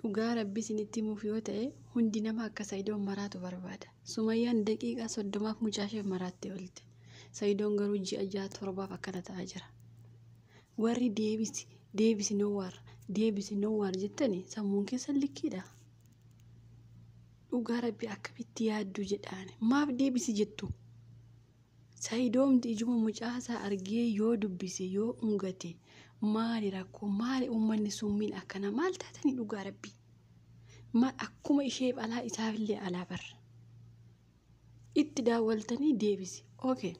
dhugaa rabbi isinitti himuuf yoo ta'e hundi nama akka Sayidoon maraatu barbaada. Sumayyaan daqiiqaa 30 mucaashee maraattee oolte. Sayidoon garuu ji'a 6-7 akkana ta'aa jira. Warri deebisi nowwaar jettani sammuun keessan likkiidha. Dhugaa rabbi akkamitti yaaddu jedhaan maaf deebisi jettu? Sayidoomti ijuma mucaasaa argee yoo dubbise yoo ungate maali rakkoo maali uummanni summiin akkana maal taatanii dhugaa rabbi maal akkuma ishee alaa isaafillee alaa bar itti daawwaltanii deebisi. Okay.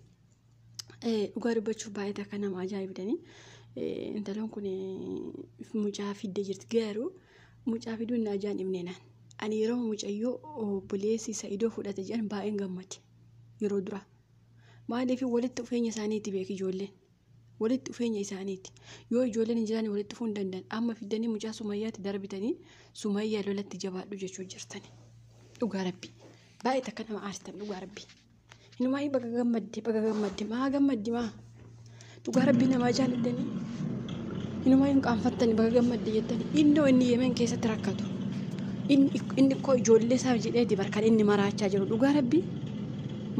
Dhugaa dubbachuuf baay'ee takka nama ajaa'ibdanii intalaan kun mucaa fidde jirti garuu mucaa fiduun na ajaa'ibne naan ani yeroo mucayyoo obboleessi Sayidoo fudhate jedhan baay'een gammade yeroo dura. Maaliif walitti dhufeenya isaaniitti beeki ijoolleen walitti dhufeenya isaaniitti yoo ijoolleen hin jiraan walitti dhufuu hin danda'an amma fiddanii mucaa Sumayyaatti darbitanii Sumayyaa lolatti jabaadhu jechuu jirtani. Dhugaa rabbi baay'ee takka nama aarsitan dhugaa rabbi inumaa baga gammadde maa gammaddi maa dhugaa rabbi namaa jaalatanii inumaa hin qaanfattani baga gammadde jettani innoo inni Yemen keessatti rakkatu inni koo ijoollee isaaf jedhee barkan inni maraachaa jiru dhugaa rabbi.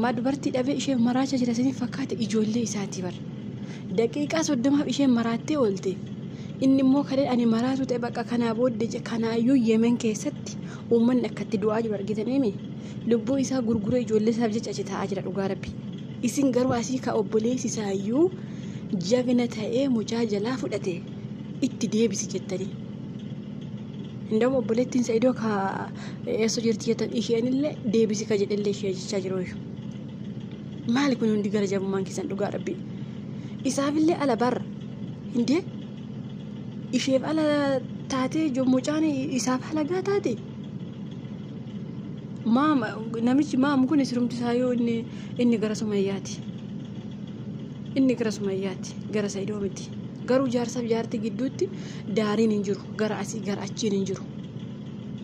Ma dubartii dhabee ishee maraacha jira sanii fakkaate ijoollee isaati bar daqiiqaa 30 ishee maraattee oolte inni immoo kadee ani maraatu ta'e bakka kanaa booddee kanaayyuu Yemen keessatti uummanni akkatti du'aa jiru argitanii lubbuu isaa gurguree ijoollee isaaf jecha achi taa'aa jira dhugaa rabbi. Isin garuu asii ka obboleessi isaayyuu jagna ta'ee mucaa jalaa fudhate itti deebisi jettanii indoo obboleettiin Sayidoo ka eessa jirti jettan isheenillee deebisi ka jedhellee ishee jechaa jiru. Maali kun hundi gara jabummaan keessan dhugaa rabbi isaafillee ala barra hindee isheef ala taatee mucaan isaaf halagaa taate namichi maam kun sirumti isaa yoo inni gara Sumayyaati gara Sayidoo miti garuu jaarsaaf jaartii gidduutti daariin hin jiru gara asii gara achiin hin jiru.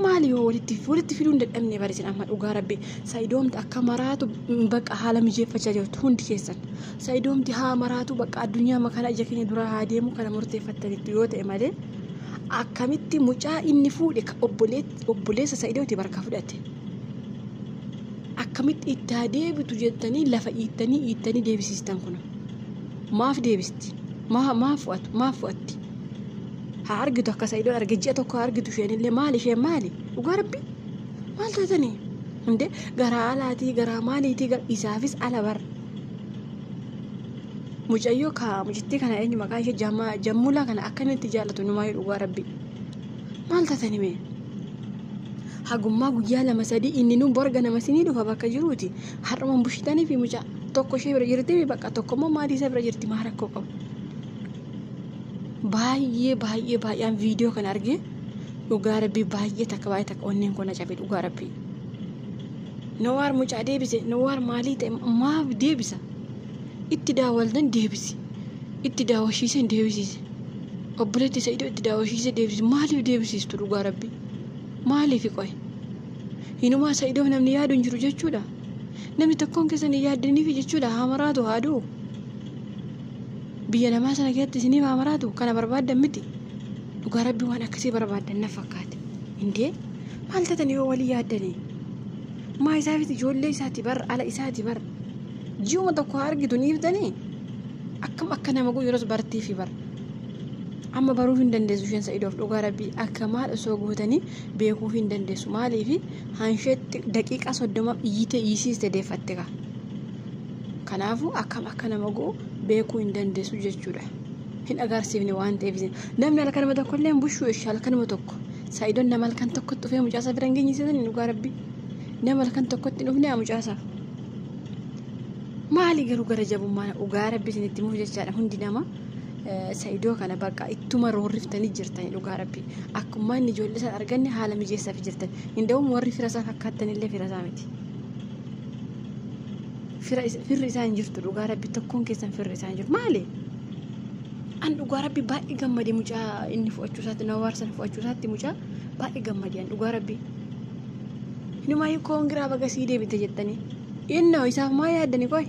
Maali yoo walitti fiduun dadhabne barisin amma dhugaa rabbi Sayidoomti akka maraatu bakka haala mijeeffachaa jirtu hundi keessan Sayidoomti haa maraatu bakka addunyaa makana ija keenya dura haa deemu kana murteeffattanitti yoo ta'e malee akkamitti mucaa inni fuudhe obboleessa Sayidooti barka fudhate akkamitti itti haa deebitu jettanii lafa iittanii deebisistan kun maaf deebisti maaf fu'atti haa argitu akka Sayidoon arge ji'a tokko argitu isheenillee maali isheen maali dhugaa rabbi maal taatanii hundee garaa alaatii garaa maaliitii isaafis ala bar mucayyoo mucittii kana eenyu maqaa ishee jammulaa kana akkamitti jaallatu numaa dhugaa rabbi maal taatanii mee hagummaa guyyaa 2-3 inni nu borga nama sinii dhufa bakka jiruuti har'uma bushitanii fi mucaa tokko ishee bira jirti bakka tokkommoo maatii isa bira jirti maa rakkoo qabu. Baay'een viidiyoo kan arge dhugaa rabbi baay'ee takka onneen kun cabe dhugaa rabbi. Nawaar mucaa deebise nawaar maalii ta'e maaf deebisa itti daawwaltan deebisi itti daawwashiisan deebisiise obboleetti Sayidoo itti daawwashiise deebisi maaliif deebisiistu dhugaa rabbi maaliif qoy hinumaa Sayidoo namni yaadu hin jiru jechuudha namni tokkoon keessan yaaddaniif jechuudha haa maraatu haaduu. Biyya namaa sana keessatti isiniif haa maraatu kana barbaaddan miti dhugaa rabbi waan akkasii barbaaddan na fakkaate indee maal taatanii yoo walii yaaddanii maa isaafis ijoollee isaati bar ala isaati bar ji'uma tokko argitu niiftanii akkam akka nama guyyoos bartii fi bar amma baruuf hin dandeessu isheen Sayidoof dhugaa rabbi akka maal osoo gootanii beekuuf hin dandeessu maaliif hansheetti daqiiqaa 30 iyyite iisiiste deeffatte ka kanaafu akkam akka nama goo beekuu hin dandeessu jechuudha hin agarsiifne waan ta'eef namni halkan nama tokko illee bushuu ishee halkan nama tokko Sayidoon nama halkan tokkotti dhufee mucaasaa bira hin geenyisiisan dhugaa rabbi nama halkan tokkotti dhufne mucaasaaf maali garuu gara jabummaa dhugaa rabbi isinitti muuf jechaadha hundi nama Sayidoo kana bakka ittuma roorriftanii jirtanii dhugaa rabbi akkuma inni ijoollee isaa arganne haala mijeessaaf jirtan hinda'uun warri firasaa fakkaattanillee firasaa miti. Firri isaan jirtu dhugaa rabbi tokkoon keessan firri isaan jiru maali an dhugaa rabbi baay'ee gammadee mucaa inni fu'achuu isaatti nawaar sana fu'achuu isaatti mucaa baay'ee gammadee an dhugaa rabbi inumaa koongiraa baga sii deebite jettanii innoo isaaf maa yaaddanii qoy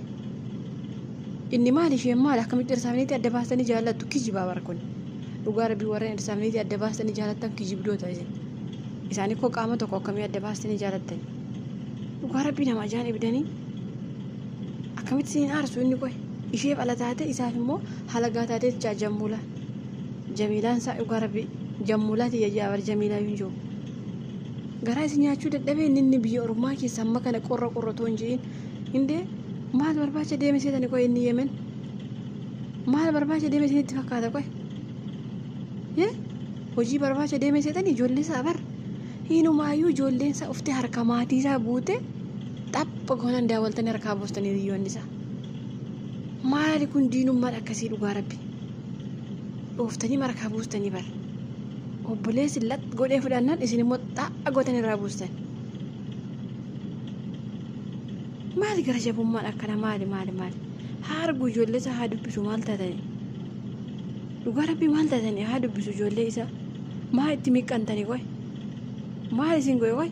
inni maali isheen maali akkamitti irsaafiniitti adda baastanii jaallattu kijibaa bara kun dhugaa rabbi warreen irsaafiniitti adda baastanii jaallattan kijibdoota isin isaanii koo qaama tokko akkamii adda baastanii jaalattani dhugaa rabbii nama ajaa'ibdanii akkamitti siin aarsu inni qoy isheef ala taate isaaf immoo halagaa taate jammuula jamiilaan isaa dhugaa rabbii jammuulaati yajaabar jamiilaa yoo jiru garaa isin nyaachuu dadhabee inni biyya ormaa keessa amma kana qorratoo hin jiin indee maal barbaacha deeme seetani qoy inni yemen maal barbaacha deeme isinitti fakkaata qoy hojii barbaacha deeme seetani ijoollee isaa bar hiinumaayyuu ijoolleen isaa uftee harka maatii isaa buute xapha goonan daawwaltanii harkaa boostanii hiriyoonni isaa maali kun diinummaan akkasii dhugaa rabbi dhooftanii markaa buustanii bar obboleessi lat godhee fudhannaan isin immoo xaa'a gootanii irraa buustan maali gara jabummaan akkana maali hargu ijoollee isaa haa dubbisu maal taatanii dhugaa rabbii maal taatanii haa dubbisu ijoollee isaa maal itti miqqantanii qoy maal isin goe qoy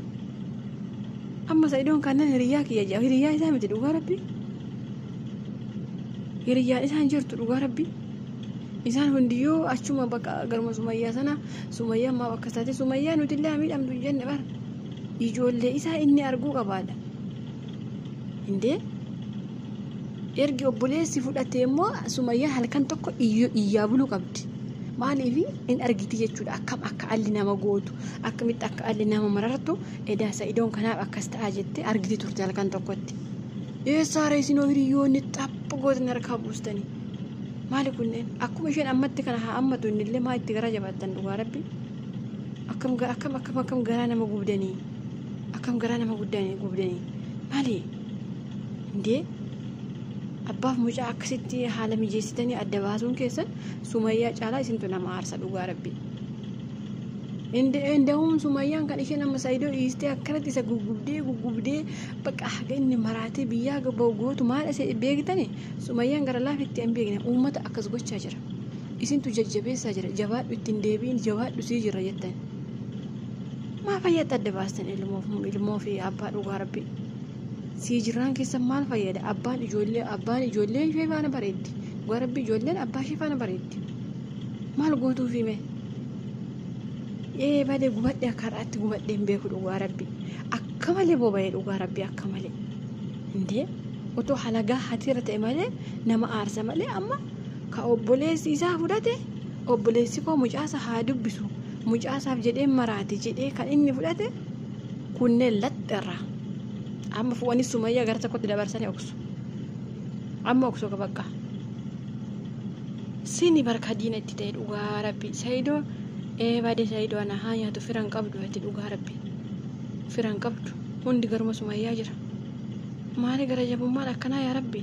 amma Sa'idoon kannan hiriyaa kiyya jaa hiriyaa isaa miti dhugaa rabbii hiriyaan isaan jirtu dhugaa rabbii isaan hundiyyuu achuma bakka garma Sumayyaa sana Sumayyaa ammaa bakka isaati Sumayyaa nuti illee miidhamtu hin jenne bar ijoollee isaa inni arguu qabaadha indee ergi obboleessi fudhatee immoo Sumayyaa halkan tokko iyyaa buluu qabdi maaliif in argiti jechuudha akkam akka alli nama gootu akkamitti akka alli nama marartu edaa Sa'idoon kanaaf akkas ta'aa jette argiti turte halkan tokkotti eessaare isinoo hiriyoonni xapha gootan harkaa buustanii maali kunneen akkuma isheen ammatti kana haa ammatu innillee maa itti gara jabaattan dhugaa rabbi akkam garaa nama gubdanii akkam garaa nama gubdanii maali indee abbaaf mucaa akkasitti haala mijeessitanii adda baasuun keessan Sumayyaa caalaa isintu nama aarsa dhugaa rabbi indahum Sumayyaan kan isheen amma Sa'idoo dhiistee akkanatti isa gugubdee bakka haga inni maraatee biyyaa gabba'u gootu maal isa beektani Sumayyaan gara laafitti hin beekne uummata akkas gochaa jira isintu jajjabeessaa jira jabaadhu ittiin deebiin jabaadhu sii jira jettan maa fayyada adda baastan ilmoo fi abbaa dhugaa rabbi sii jiraan keessa maal fayyada abbaan ijoollee ishee faana bareeddi dhugaa rabbi ijoolleen abbaa ishee faana bareeddi maal gootuuf hime badee gubadhee akkaraatti gubadheen beeku dhugaa rabbi akka malee boba'ee dhugaa rabbi akka malee indee otoo halagaa hatiira ta'e malee nama aarsa malee amma ka obboleessi isaa fudhate obboleessi koo mucaasa haa dubbisu mucaasaaf jedhee maraate jedhee kan inni fudhate kunneen laxxirraa amma fu'anis Sumayyaa gara tokkotti dabarsanii oksu amma oksu bakka sini barka diina itti ta'e dhugaa rabbi Sa'idoo badee Sa'idoo ana haa nyaatu firan qabdu itti dhugaa rabbi firan qabdu hundi garuma Sumayyaa jira maali gara jabummaan akkanaa yaa rabbi